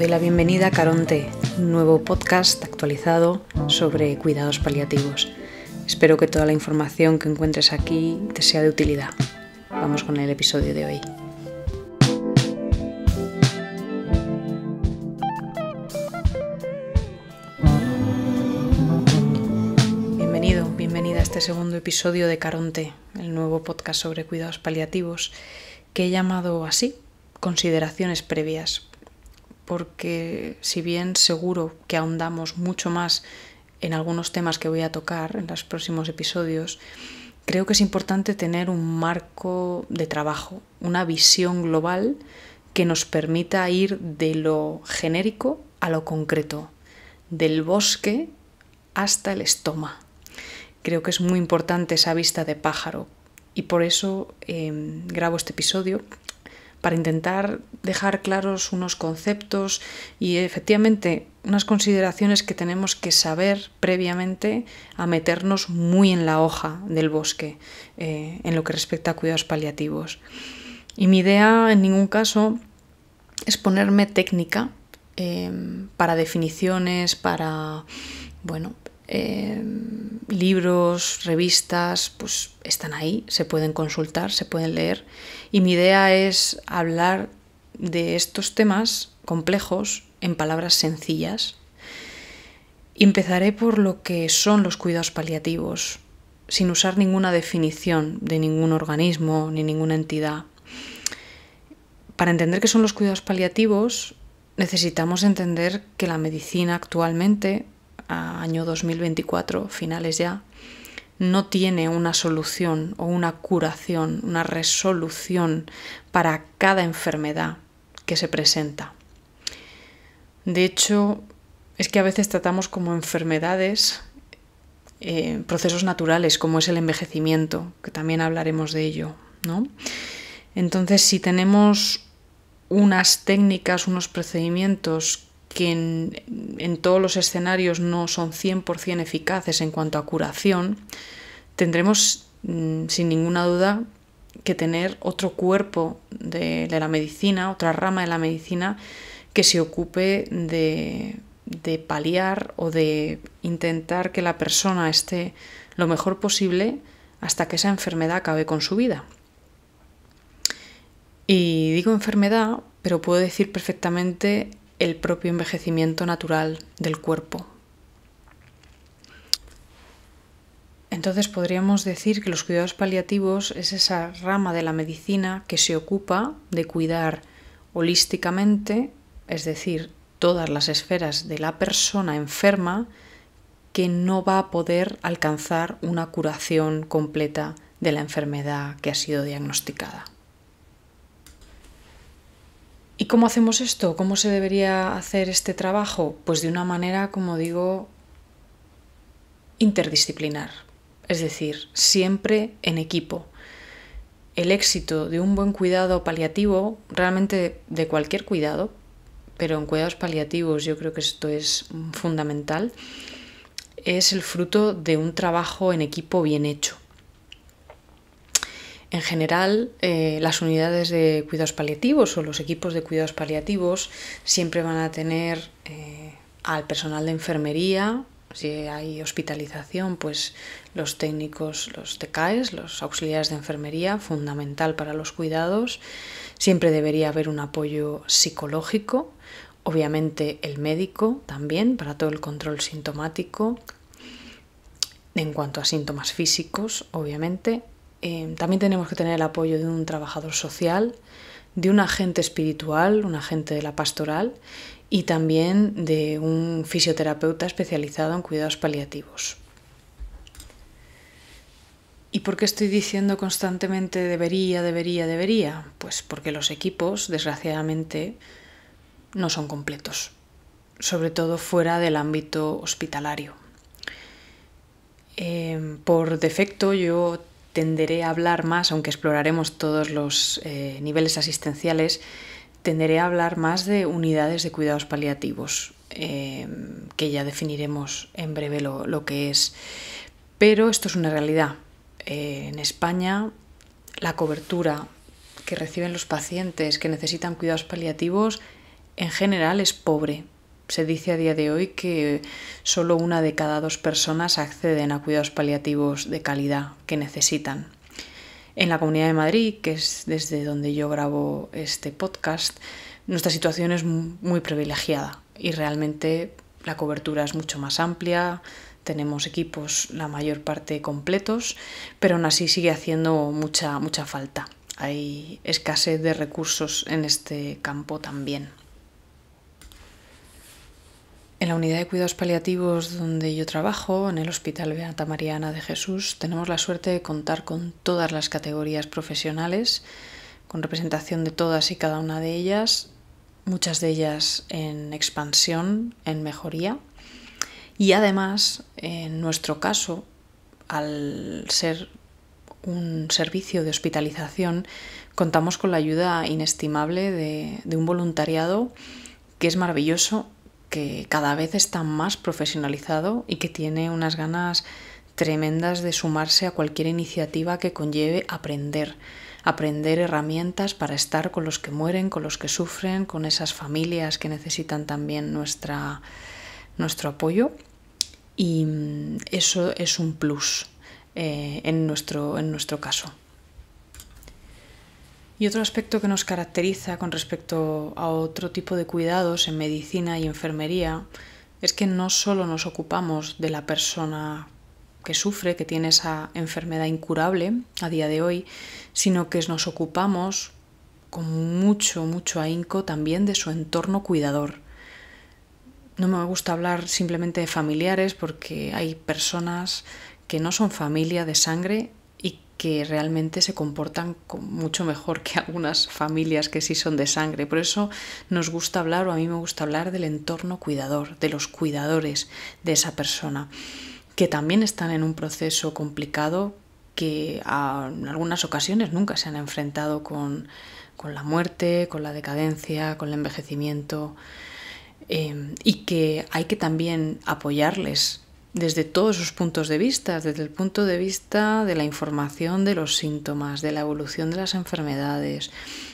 doy la bienvenida a Caronte, un nuevo podcast actualizado sobre cuidados paliativos. Espero que toda la información que encuentres aquí te sea de utilidad. Vamos con el episodio de hoy. Bienvenida a este segundo episodio de Caronte, el nuevo podcast sobre cuidados paliativos, que he llamado así, consideraciones previas, porque si bien seguro que ahondamos mucho más en algunos temas que voy a tocar en los próximos episodios, creo que es importante tener un marco de trabajo, una visión global que nos permita ir de lo genérico a lo concreto, del bosque hasta el estoma. Creo que es muy importante esa vista de pájaro y por eso grabo este episodio para intentar dejar claros unos conceptos y efectivamente unas consideraciones que tenemos que saber previamente a meternos muy en la hoja del bosque en lo que respecta a cuidados paliativos. Y mi idea en ningún caso es ponerme técnica para definiciones, para, libros, revistas, pues están ahí, se pueden consultar, se pueden leer. Y mi idea es hablar de estos temas complejos en palabras sencillas. Y empezaré por lo que son los cuidados paliativos, sin usar ninguna definición de ningún organismo ni ninguna entidad. Para entender qué son los cuidados paliativos, necesitamos entender que la medicina actualmente, año 2024, finales ya, no tiene una solución o una curación, una resolución para cada enfermedad que se presenta. De hecho, es que a veces tratamos como enfermedades procesos naturales, como es el envejecimiento, que también hablaremos de ello, ¿no? Entonces, si tenemos unas técnicas, unos procedimientos que en todos los escenarios no son 100% eficaces en cuanto a curación, tendremos sin ninguna duda que tener otro cuerpo de la medicina, otra rama de la medicina que se ocupe de paliar o de intentar que la persona esté lo mejor posible hasta que esa enfermedad acabe con su vida. Y digo enfermedad, pero puedo decir perfectamente el propio envejecimiento natural del cuerpo. Entonces podríamos decir que los cuidados paliativos es esa rama de la medicina que se ocupa de cuidar holísticamente, es decir, todas las esferas de la persona enferma que no va a poder alcanzar una curación completa de la enfermedad que ha sido diagnosticada. ¿Y cómo hacemos esto? ¿Cómo se debería hacer este trabajo? Pues de una manera, como digo, interdisciplinar. Es decir, siempre en equipo. El éxito de un buen cuidado paliativo, realmente de cualquier cuidado, pero en cuidados paliativos yo creo que esto es fundamental, es el fruto de un trabajo en equipo bien hecho. En general, las unidades de cuidados paliativos o los equipos de cuidados paliativos siempre van a tener al personal de enfermería. Si hay hospitalización, pues los técnicos, los TCAEs, los auxiliares de enfermería, fundamental para los cuidados. Siempre debería haber un apoyo psicológico, obviamente el médico también, para todo el control sintomático. En cuanto a síntomas físicos, obviamente. También tenemos que tener el apoyo de un trabajador social, de un agente espiritual, un agente de la pastoral y también de un fisioterapeuta especializado en cuidados paliativos. ¿Y por qué estoy diciendo constantemente debería? Pues porque los equipos, desgraciadamente, no son completos, sobre todo fuera del ámbito hospitalario. Por defecto yo tenderé a hablar más, aunque exploraremos todos los niveles asistenciales, tenderé a hablar más de unidades de cuidados paliativos, que ya definiremos en breve lo que es. Pero esto es una realidad. En España, la cobertura que reciben los pacientes que necesitan cuidados paliativos en general es pobre. Se dice a día de hoy que solo 1 de cada 2 personas acceden a cuidados paliativos de calidad que necesitan. En la Comunidad de Madrid, que es desde donde yo grabo este podcast, nuestra situación es muy privilegiada y realmente la cobertura es mucho más amplia, tenemos equipos la mayor parte completos, pero aún así sigue haciendo mucha falta. Hay escasez de recursos en este campo también. En la unidad de cuidados paliativos donde yo trabajo, en el Hospital Beata María Ana de Jesús, tenemos la suerte de contar con todas las categorías profesionales, con representación de todas y cada una de ellas, muchas de ellas en expansión, en mejoría. Y además, en nuestro caso, al ser un servicio de hospitalización, contamos con la ayuda inestimable de un voluntariado que es maravilloso, que cada vez está más profesionalizado y que tiene unas ganas tremendas de sumarse a cualquier iniciativa que conlleve aprender herramientas para estar con los que mueren, con los que sufren, con esas familias que necesitan también nuestro apoyo. Y eso es un plus en nuestro caso. Y otro aspecto que nos caracteriza con respecto a otro tipo de cuidados en medicina y enfermería es que no solo nos ocupamos de la persona que sufre, que tiene esa enfermedad incurable a día de hoy, sino que nos ocupamos con mucho ahínco también de su entorno cuidador. No me gusta hablar simplemente de familiares porque hay personas que no son familia de sangre y que realmente se comportan mucho mejor que algunas familias que sí son de sangre. Por eso nos gusta hablar, o a mí me gusta hablar, del entorno cuidador, de los cuidadores de esa persona, que también están en un proceso complicado, que en algunas ocasiones nunca se han enfrentado con la muerte, con la decadencia, con el envejecimiento, y que hay que también apoyarles desde todos sus puntos de vista, desde el punto de vista de la información de los síntomas, de la evolución de las enfermedades,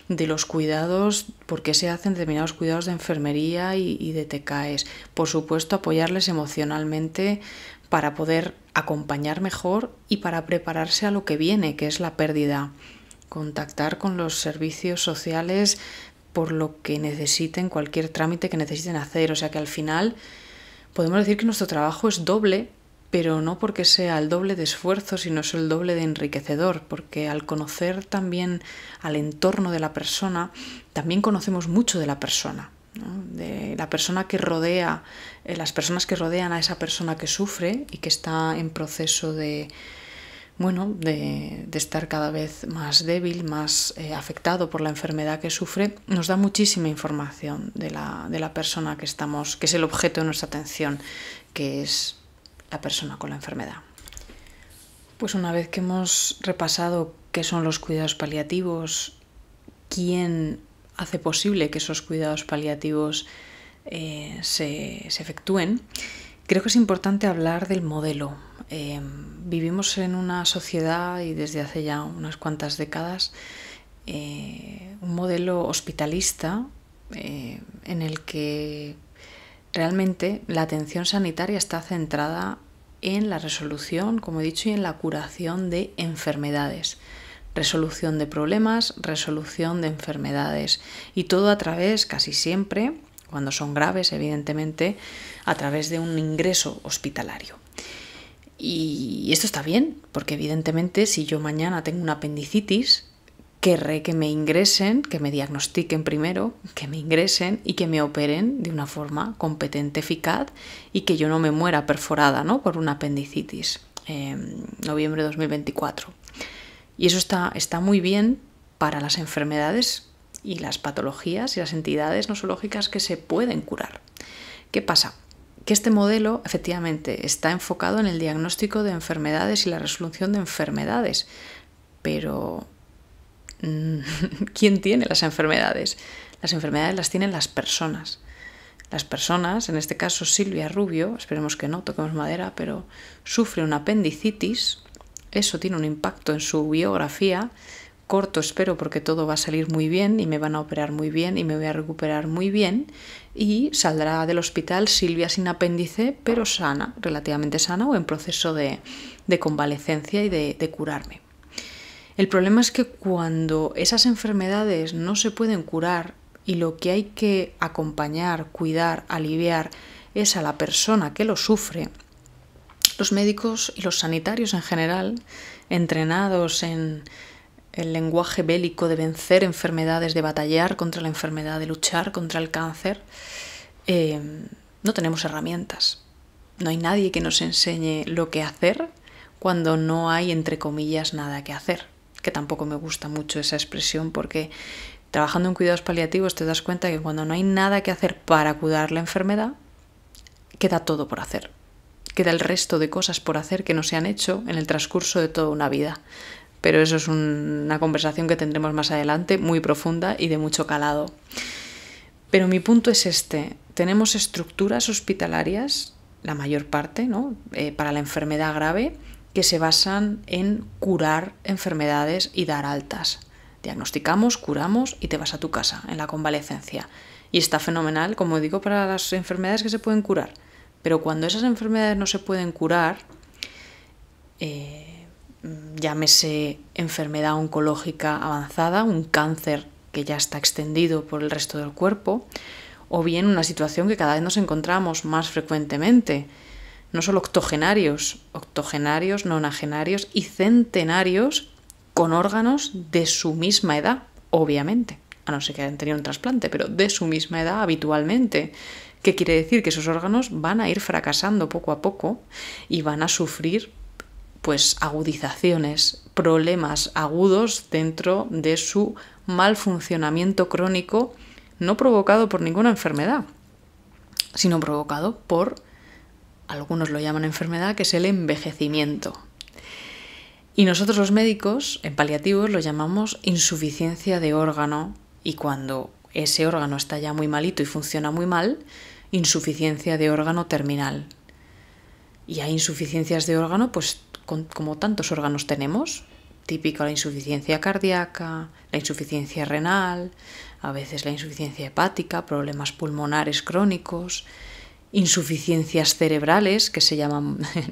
de los cuidados, por qué se hacen determinados cuidados de enfermería y de TKEs. Por supuesto, apoyarles emocionalmente para poder acompañar mejor y para prepararse a lo que viene, que es la pérdida. Contactar con los servicios sociales por lo que necesiten, cualquier trámite que necesiten hacer. O sea que al final podemos decir que nuestro trabajo es doble, pero no porque sea el doble de esfuerzo, sino es el doble de enriquecedor, porque al conocer también al entorno de la persona, también conocemos mucho de la persona, ¿no? De la persona que rodea, las personas que rodean a esa persona que sufre y que está en proceso de estar cada vez más débil, más afectado por la enfermedad que sufre, nos da muchísima información de la persona que es el objeto de nuestra atención, que es la persona con la enfermedad. Pues una vez que hemos repasado qué son los cuidados paliativos, quién hace posible que esos cuidados paliativos se efectúen, creo que es importante hablar del modelo. Vivimos en una sociedad, y desde hace ya unas cuantas décadas, un modelo hospitalista en el que realmente la atención sanitaria está centrada en la resolución, como he dicho, y en la curación de enfermedades. Resolución de problemas, resolución de enfermedades, y todo a través, casi siempre, cuando son graves, evidentemente, a través de un ingreso hospitalario. Y esto está bien, porque evidentemente si yo mañana tengo una apendicitis, querré que me ingresen, que me diagnostiquen primero, que me ingresen y que me operen de una forma competente, eficaz, y que yo no me muera perforada, ¿no?, por una apendicitis en noviembre de 2024. Y eso está muy bien para las enfermedades y las patologías y las entidades nosológicas que se pueden curar. ¿Qué pasa? Que este modelo efectivamente está enfocado en el diagnóstico de enfermedades y la resolución de enfermedades, pero ¿quién tiene las enfermedades? Las enfermedades las tienen las personas. Las personas, en este caso Silvia Rubio, esperemos que no, toquemos madera, pero sufre una apendicitis. Eso tiene un impacto en su biografía corto, espero, porque todo va a salir muy bien y me van a operar muy bien y me voy a recuperar muy bien y saldrá del hospital Silvia sin apéndice, pero sana, relativamente sana o en proceso de convalecencia y de curarme. El problema es que cuando esas enfermedades no se pueden curar y lo que hay que acompañar, cuidar, aliviar es a la persona que lo sufre, los médicos y los sanitarios en general, entrenados en el lenguaje bélico de vencer enfermedades, de batallar contra la enfermedad, de luchar contra el cáncer, no tenemos herramientas. No hay nadie que nos enseñe lo que hacer cuando no hay, entre comillas, nada que hacer. Que tampoco me gusta mucho esa expresión porque trabajando en cuidados paliativos te das cuenta que cuando no hay nada que hacer para curar la enfermedad, queda todo por hacer. Queda el resto de cosas por hacer que no se han hecho en el transcurso de toda una vida. Pero eso es una conversación que tendremos más adelante, muy profunda y de mucho calado. Pero mi punto es este. Tenemos estructuras hospitalarias, la mayor parte, ¿no? Para la enfermedad grave, que se basan en curar enfermedades y dar altas. Diagnosticamos, curamos y te vas a tu casa en la convalecencia. Y está fenomenal, como digo, para las enfermedades que se pueden curar. Pero cuando esas enfermedades no se pueden curar, llámese enfermedad oncológica avanzada, un cáncer que ya está extendido por el resto del cuerpo, o bien una situación que cada vez nos encontramos más frecuentemente, no solo octogenarios, nonagenarios y centenarios con órganos de su misma edad, obviamente, a no ser que hayan tenido un trasplante, pero de su misma edad habitualmente. ¿Qué quiere decir? Que esos órganos van a ir fracasando poco a poco y van a sufrir pues agudizaciones, problemas agudos dentro de su mal funcionamiento crónico, no provocado por ninguna enfermedad, sino provocado por, algunos lo llaman enfermedad, que es el envejecimiento. Y nosotros los médicos, en paliativos, lo llamamos insuficiencia de órgano, y cuando ese órgano está ya muy malito y funciona muy mal, insuficiencia de órgano terminal. Y hay insuficiencias de órgano, pues como tantos órganos tenemos, típica la insuficiencia cardíaca, la insuficiencia renal, a veces la insuficiencia hepática, problemas pulmonares crónicos, insuficiencias cerebrales, que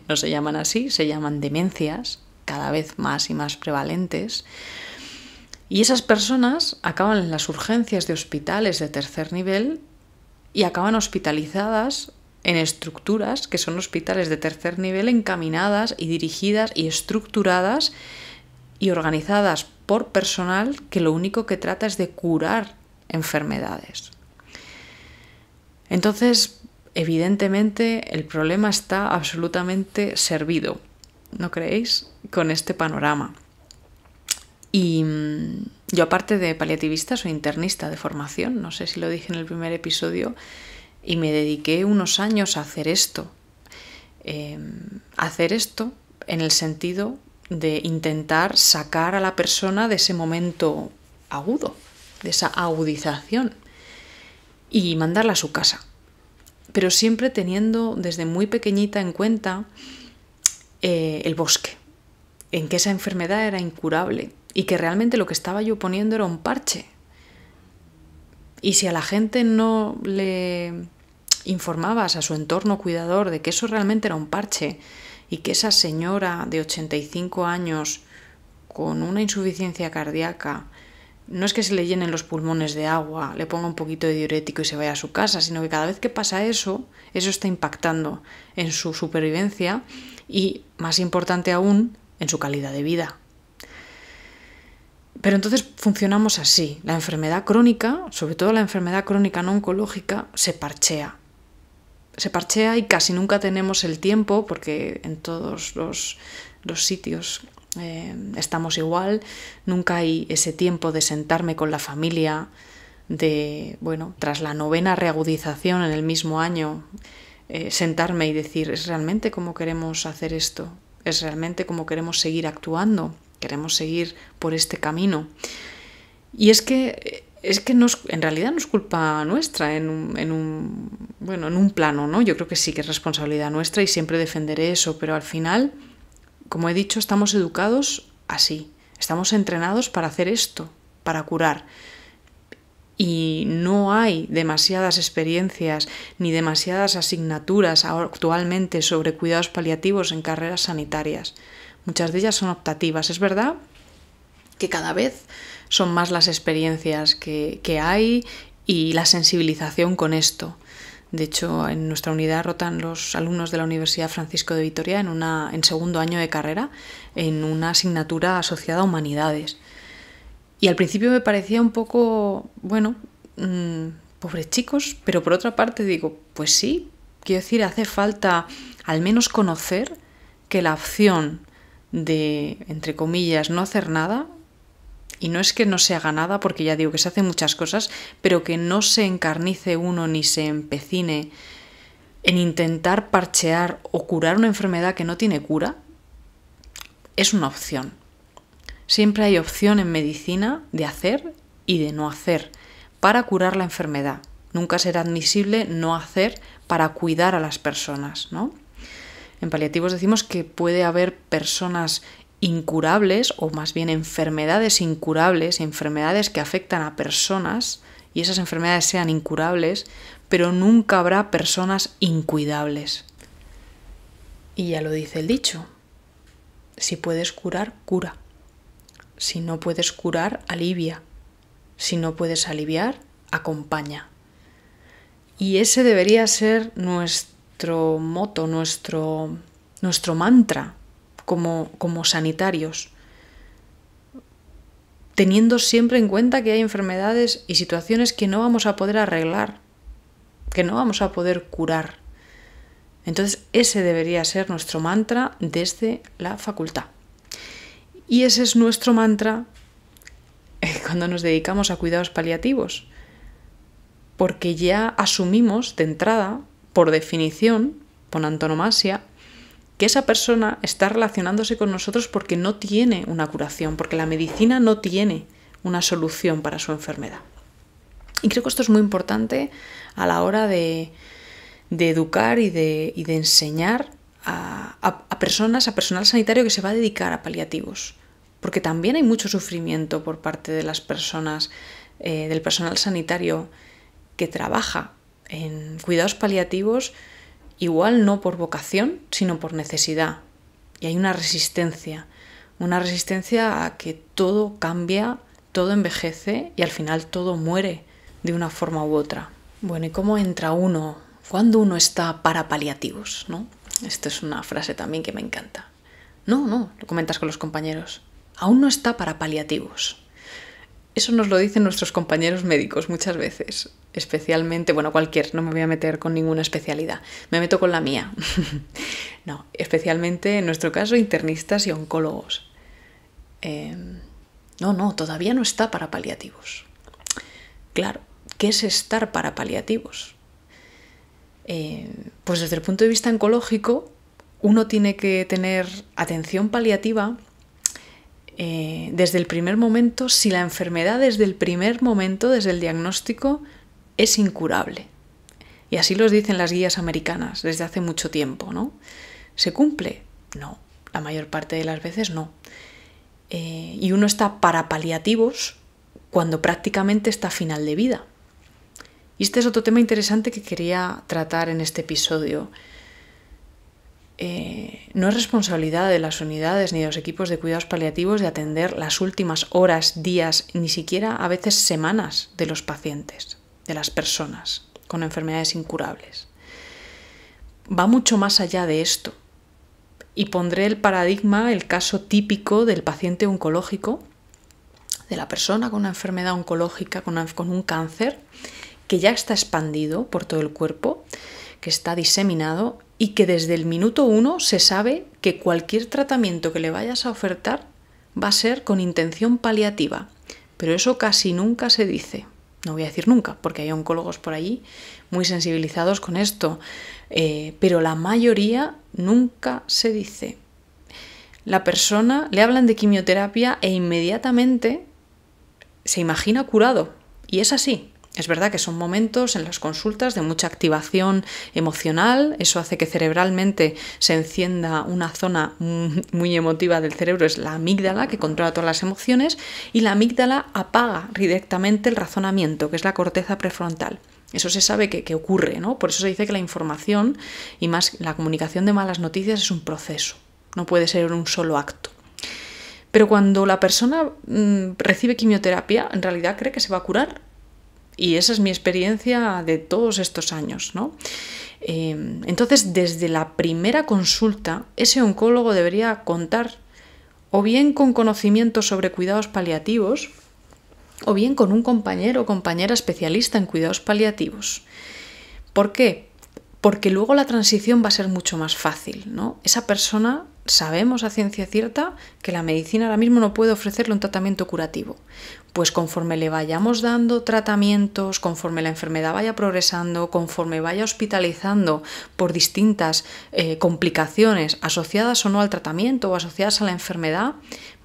no se llaman así, se llaman demencias, cada vez más y más prevalentes. Y esas personas acaban en las urgencias de hospitales de tercer nivel y acaban hospitalizadas en estructuras que son hospitales de tercer nivel encaminadas y dirigidas y estructuradas y organizadas por personal que lo único que trata es de curar enfermedades. Entonces, evidentemente, el problema está absolutamente servido, ¿no creéis?, con este panorama. Y yo, aparte de paliativista, soy internista de formación, no sé si lo dije en el primer episodio, y me dediqué unos años a hacer esto. Hacer esto en el sentido de intentar sacar a la persona de ese momento agudo, de esa agudización, y mandarla a su casa. Pero siempre teniendo desde muy pequeñita en cuenta el bosque, en que esa enfermedad era incurable y que realmente lo que estaba yo poniendo era un parche. Y si a la gente no le informabas, a su entorno cuidador, de que eso realmente era un parche y que esa señora de 85 años con una insuficiencia cardíaca no es que se le llenen los pulmones de agua, le ponga un poquito de diurético y se vaya a su casa, sino que cada vez que pasa eso está impactando en su supervivencia y, más importante aún, en su calidad de vida. Pero entonces funcionamos así. La enfermedad crónica, sobre todo la enfermedad crónica no oncológica, se parchea. Se parchea y casi nunca tenemos el tiempo, porque en todos los sitios estamos igual, nunca hay ese tiempo de sentarme con la familia, tras la 9ª reagudización en el mismo año, sentarme y decir, ¿es realmente cómo queremos hacer esto? ¿Es realmente cómo queremos seguir actuando? ¿Queremos seguir por este camino? Y es que en realidad no es culpa nuestra en un plano, ¿no? Yo creo que sí que es responsabilidad nuestra y siempre defenderé eso, pero al final, como he dicho, estamos educados así, Estamos entrenados para hacer esto, para curar. Y no hay demasiadas experiencias ni demasiadas asignaturas actualmente sobre cuidados paliativos en carreras sanitarias. Muchas de ellas son optativas. Es verdad que cada vez son más las experiencias que hay y la sensibilización con esto. De hecho, en nuestra unidad rotan los alumnos de la Universidad Francisco de Vitoria en segundo año de carrera en una asignatura asociada a humanidades. Y al principio me parecía un poco, pobres chicos, pero por otra parte digo, pues sí, quiero decir, hace falta al menos conocer que la opción de, entre comillas, no hacer nada, y no es que no se haga nada, porque ya digo que se hacen muchas cosas, pero que no se encarnice uno ni se empecine en intentar parchear o curar una enfermedad que no tiene cura, es una opción. Siempre hay opción en medicina de hacer y de no hacer para curar la enfermedad. Nunca será admisible no hacer para cuidar a las personas, ¿no? En paliativos decimos que puede haber personas incurables, o más bien enfermedades incurables, enfermedades que afectan a personas y esas enfermedades sean incurables, pero nunca habrá personas incuidables. Y ya lo dice el dicho, si puedes curar, cura. Si no puedes curar, alivia. Si no puedes aliviar, acompaña. Y ese debería ser nuestro moto, nuestro mantra como sanitarios, teniendo siempre en cuenta que hay enfermedades y situaciones que no vamos a poder arreglar, que no vamos a poder curar. Entonces ese debería ser nuestro mantra desde la facultad. Y ese es nuestro mantra cuando nos dedicamos a cuidados paliativos, porque ya asumimos de entrada, por definición, por antonomasia, que esa persona está relacionándose con nosotros porque no tiene una curación, porque la medicina no tiene una solución para su enfermedad. Y creo que esto es muy importante a la hora de educar y de enseñar a personas, a personal sanitario que se va a dedicar a paliativos, porque también hay mucho sufrimiento por parte de las personas, del personal sanitario que trabaja en cuidados paliativos, igual no por vocación, sino por necesidad. Y hay una resistencia a que todo cambia, todo envejece y al final todo muere de una forma u otra. Bueno, ¿y cómo entra uno? ¿Cuándo uno está para paliativos? ¿No? Esto es una frase también que me encanta. No, lo comentas con los compañeros. Aún no está para paliativos. Eso nos lo dicen nuestros compañeros médicos muchas veces, especialmente, no me voy a meter con ninguna especialidad, me meto con la mía. No, especialmente en nuestro caso internistas y oncólogos. Todavía no está para paliativos. Claro, ¿qué es estar para paliativos? Pues desde el punto de vista oncológico, uno tiene que tener atención paliativa desde el primer momento, si la enfermedad desde el primer momento, desde el diagnóstico, es incurable. Y así los dicen las guías americanas desde hace mucho tiempo, ¿no? ¿Se cumple? No, la mayor parte de las veces no. Y uno está para paliativos cuando prácticamente está a final de vida. Y este es otro tema interesante que quería tratar en este episodio. No es responsabilidad de las unidades ni de los equipos de cuidados paliativos de atender las últimas horas, días, ni siquiera a veces semanas de los pacientes, de las personas con enfermedades incurables. Va mucho más allá de esto. Y pondré el paradigma, el caso típico del paciente oncológico, de la persona con una enfermedad oncológica, con un cáncer, que ya está expandido por todo el cuerpo, que está diseminado y que desde el minuto 1 se sabe que cualquier tratamiento que le vayas a ofertar va a ser con intención paliativa. Pero eso casi nunca se dice. No voy a decir nunca, porque hay oncólogos por allí muy sensibilizados con esto, pero la mayoría nunca se dice. La persona le hablan de quimioterapia e inmediatamente se imagina curado. Y es así. Es verdad que son momentos en las consultas de mucha activación emocional, eso hace que cerebralmente se encienda una zona muy emotiva del cerebro, es la amígdala, que controla todas las emociones, y la amígdala apaga directamente el razonamiento, que es la corteza prefrontal. Eso se sabe que ocurre, ¿no? Por eso se dice que la información y más la comunicación de malas noticias es un proceso, no puede ser un solo acto. Pero cuando la persona recibe quimioterapia, en realidad cree que se va a curar. Y esa es mi experiencia de todos estos años, ¿no? Entonces, desde la primera consulta, ese oncólogo debería contar o bien con conocimientos sobre cuidados paliativos, o bien con un compañero o compañera especialista en cuidados paliativos. ¿Por qué? Porque luego la transición va a ser mucho más fácil, ¿no? Esa persona, sabemos a ciencia cierta que la medicina ahora mismo no puede ofrecerle un tratamiento curativo. Pues conforme le vayamos dando tratamientos, conforme la enfermedad vaya progresando, conforme vaya hospitalizando por distintas complicaciones asociadas o no al tratamiento o asociadas a la enfermedad,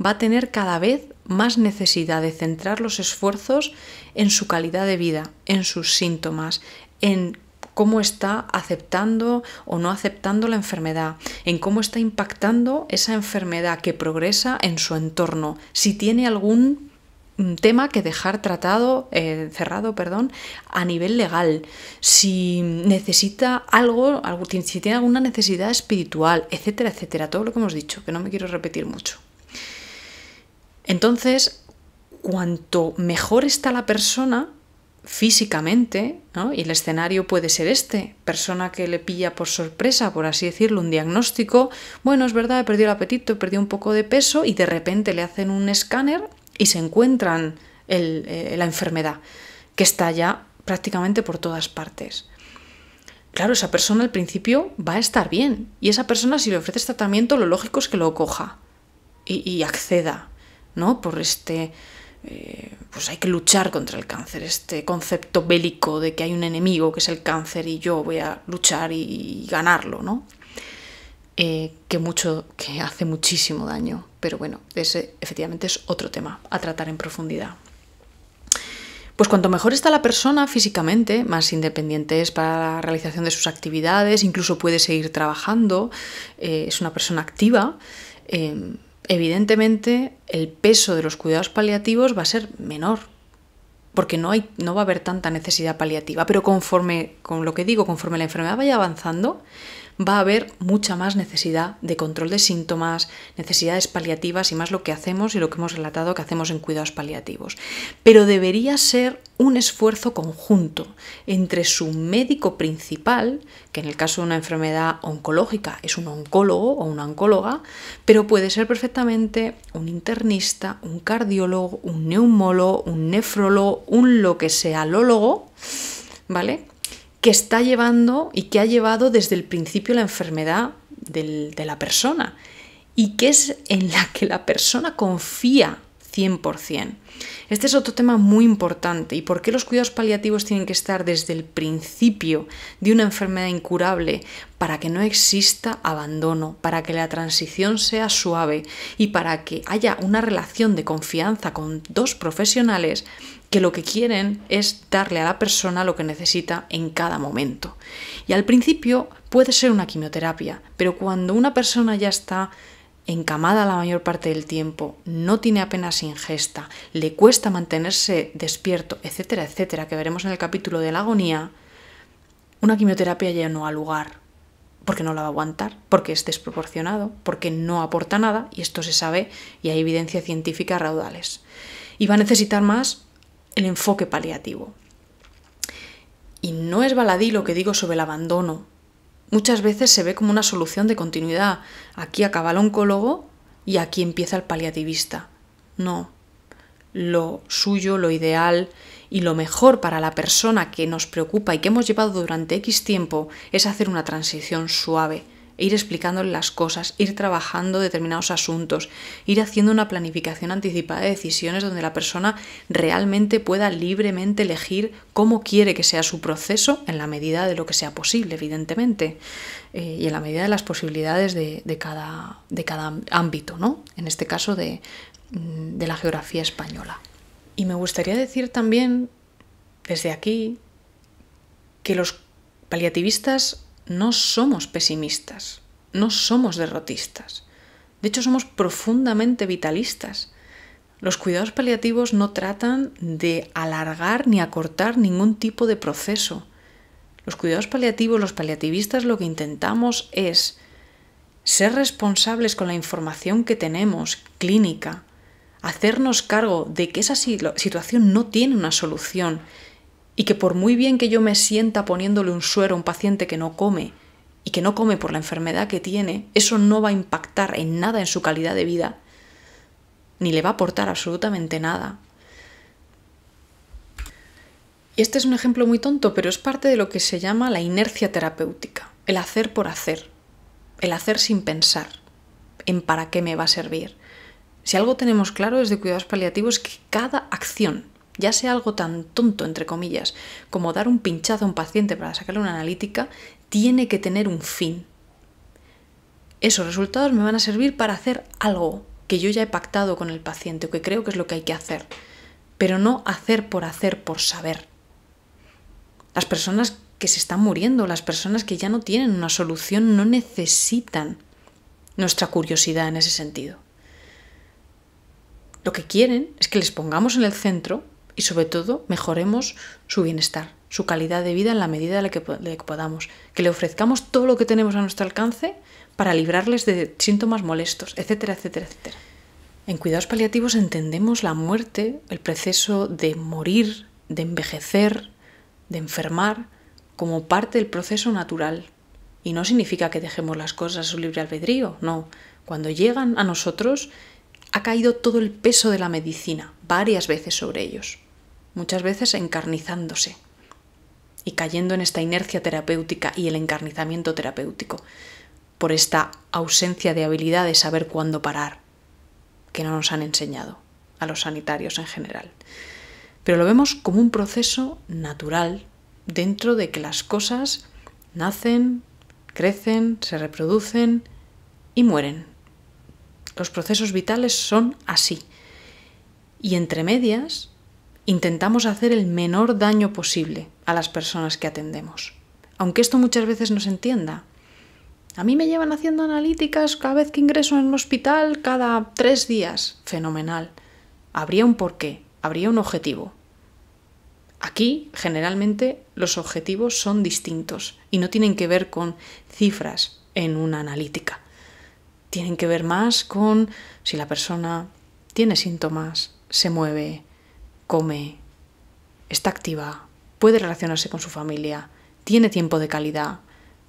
va a tener cada vez más necesidad de centrar los esfuerzos en su calidad de vida, en sus síntomas, en cómo está aceptando o no aceptando la enfermedad, en cómo está impactando esa enfermedad que progresa en su entorno, si tiene algún tema que dejar cerrado, a nivel legal, si necesita algo, si tiene alguna necesidad espiritual, etcétera, etcétera, todo lo que hemos dicho, que no me quiero repetir mucho. Entonces, cuanto mejor está la persona físicamente, ¿no? Y el escenario puede ser persona que le pilla por sorpresa, por así decirlo, un diagnóstico, bueno, es verdad, he perdido el apetito, he perdido un poco de peso y de repente le hacen un escáner y se encuentran la enfermedad, que está ya prácticamente por todas partes. Claro, esa persona al principio va a estar bien y esa persona, si le ofreces tratamiento, lo lógico es que lo coja y acceda, ¿no? Por pues hay que luchar contra el cáncer, este concepto bélico de que hay un enemigo que es el cáncer y yo voy a luchar y ganarlo, ¿no? Que hace muchísimo daño, pero bueno, ese efectivamente es otro tema a tratar en profundidad. Pues cuanto mejor está la persona físicamente, más independiente es para la realización de sus actividades, incluso puede seguir trabajando, es una persona activa, evidentemente el peso de los cuidados paliativos va a ser menor, porque no va a haber tanta necesidad paliativa, pero conforme la enfermedad vaya avanzando, va a haber mucha más necesidad de control de síntomas, necesidades paliativas y más lo que hacemos y lo que hemos relatado que hacemos en cuidados paliativos. Pero debería ser un esfuerzo conjunto entre su médico principal, que en el caso de una enfermedad oncológica es un oncólogo o una oncóloga, pero puede ser perfectamente un internista, un cardiólogo, un neumólogo, un nefrólogo, un lo que sea lólogo, ¿vale?, que está llevando y que ha llevado desde el principio la enfermedad de la persona y que es en la que la persona confía 100%. Este es otro tema muy importante. ¿Y por qué los cuidados paliativos tienen que estar desde el principio de una enfermedad incurable? Para que no exista abandono, para que la transición sea suave y para que haya una relación de confianza con dos profesionales que lo que quieren es darle a la persona lo que necesita en cada momento. Y al principio puede ser una quimioterapia, pero cuando una persona ya está encamada la mayor parte del tiempo, no tiene apenas ingesta, le cuesta mantenerse despierto, etcétera, etcétera, que veremos en el capítulo de la agonía, una quimioterapia ya no ha lugar, porque no la va a aguantar, porque es desproporcionado, porque no aporta nada, y esto se sabe y hay evidencia científica a raudales. Y va a necesitar más el enfoque paliativo. Y no es baladí lo que digo sobre el abandono. Muchas veces se ve como una solución de continuidad. Aquí acaba el oncólogo y aquí empieza el paliativista. No. Lo suyo, lo ideal y lo mejor para la persona que nos preocupa y que hemos llevado durante X tiempo es hacer una transición suave, ir explicándole las cosas, ir trabajando determinados asuntos, ir haciendo una planificación anticipada de decisiones donde la persona realmente pueda libremente elegir cómo quiere que sea su proceso en la medida de lo que sea posible, evidentemente, y en la medida de las posibilidades de cada ámbito, ¿no? En este caso de la geografía española. Y me gustaría decir también desde aquí que los paliativistas no somos pesimistas, no somos derrotistas. De hecho, somos profundamente vitalistas. Los cuidados paliativos no tratan de alargar ni acortar ningún tipo de proceso. Los cuidados paliativos, los paliativistas, lo que intentamos es ser responsables con la información que tenemos, clínica, hacernos cargo de que esa situación no tiene una solución y que por muy bien que yo me sienta poniéndole un suero a un paciente que no come y que no come por la enfermedad que tiene, eso no va a impactar en nada en su calidad de vida, ni le va a aportar absolutamente nada. Y este es un ejemplo muy tonto, pero es parte de lo que se llama la inercia terapéutica, el hacer por hacer, el hacer sin pensar en para qué me va a servir. Si algo tenemos claro desde cuidados paliativos es que cada acción, ya sea algo tan tonto, entre comillas, como dar un pinchazo a un paciente para sacarle una analítica, tiene que tener un fin. Esos resultados me van a servir para hacer algo que yo ya he pactado con el paciente o que creo que es lo que hay que hacer, pero no hacer por saber. Las personas que se están muriendo, las personas que ya no tienen una solución, no necesitan nuestra curiosidad en ese sentido. Lo que quieren es que les pongamos en el centro y sobre todo mejoremos su bienestar, su calidad de vida en la medida de la que podamos, que le ofrezcamos todo lo que tenemos a nuestro alcance para librarles de síntomas molestos, etcétera, etcétera, etcétera. En cuidados paliativos entendemos la muerte, el proceso de morir, de envejecer, de enfermar, como parte del proceso natural. Y no significa que dejemos las cosas a su libre albedrío, no. Cuando llegan a nosotros, ha caído todo el peso de la medicina, varias veces sobre ellos, muchas veces encarnizándose y cayendo en esta inercia terapéutica y el encarnizamiento terapéutico, por esta ausencia de habilidad de saber cuándo parar, que no nos han enseñado a los sanitarios en general. Pero lo vemos como un proceso natural dentro de que las cosas nacen, crecen, se reproducen y mueren. Los procesos vitales son así. Y entre medias intentamos hacer el menor daño posible a las personas que atendemos. Aunque esto muchas veces no se entienda. A mí me llevan haciendo analíticas cada vez que ingreso en un hospital cada 3 días. Fenomenal. Habría un porqué, habría un objetivo. Aquí, generalmente, los objetivos son distintos y no tienen que ver con cifras en una analítica. Tienen que ver más con si la persona tiene síntomas, se mueve, come, está activa, puede relacionarse con su familia, tiene tiempo de calidad,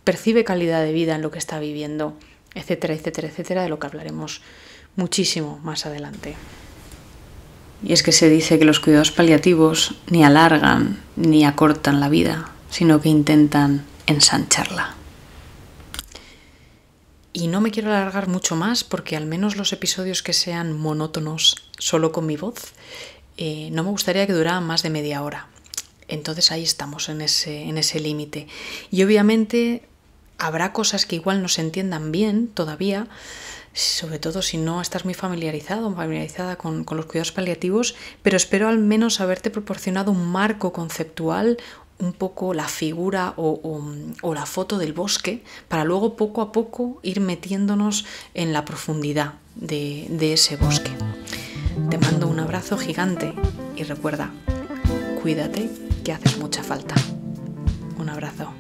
percibe calidad de vida en lo que está viviendo, etcétera, etcétera, etcétera, de lo que hablaremos muchísimo más adelante. Y es que se dice que los cuidados paliativos ni alargan ni acortan la vida, sino que intentan ensancharla. Y no me quiero alargar mucho más porque al menos los episodios que sean monótonos solo con mi voz, no me gustaría que duraran más de media hora. Entonces ahí estamos en ese límite. Y obviamente habrá cosas que igual no se entiendan bien todavía, sobre todo si no estás muy familiarizado o familiarizada con los cuidados paliativos, pero espero al menos haberte proporcionado un marco conceptual, un poco la figura o la foto del bosque, para luego poco a poco ir metiéndonos en la profundidad de ese bosque. Te mando un abrazo gigante y recuerda, cuídate, que haces mucha falta. Un abrazo.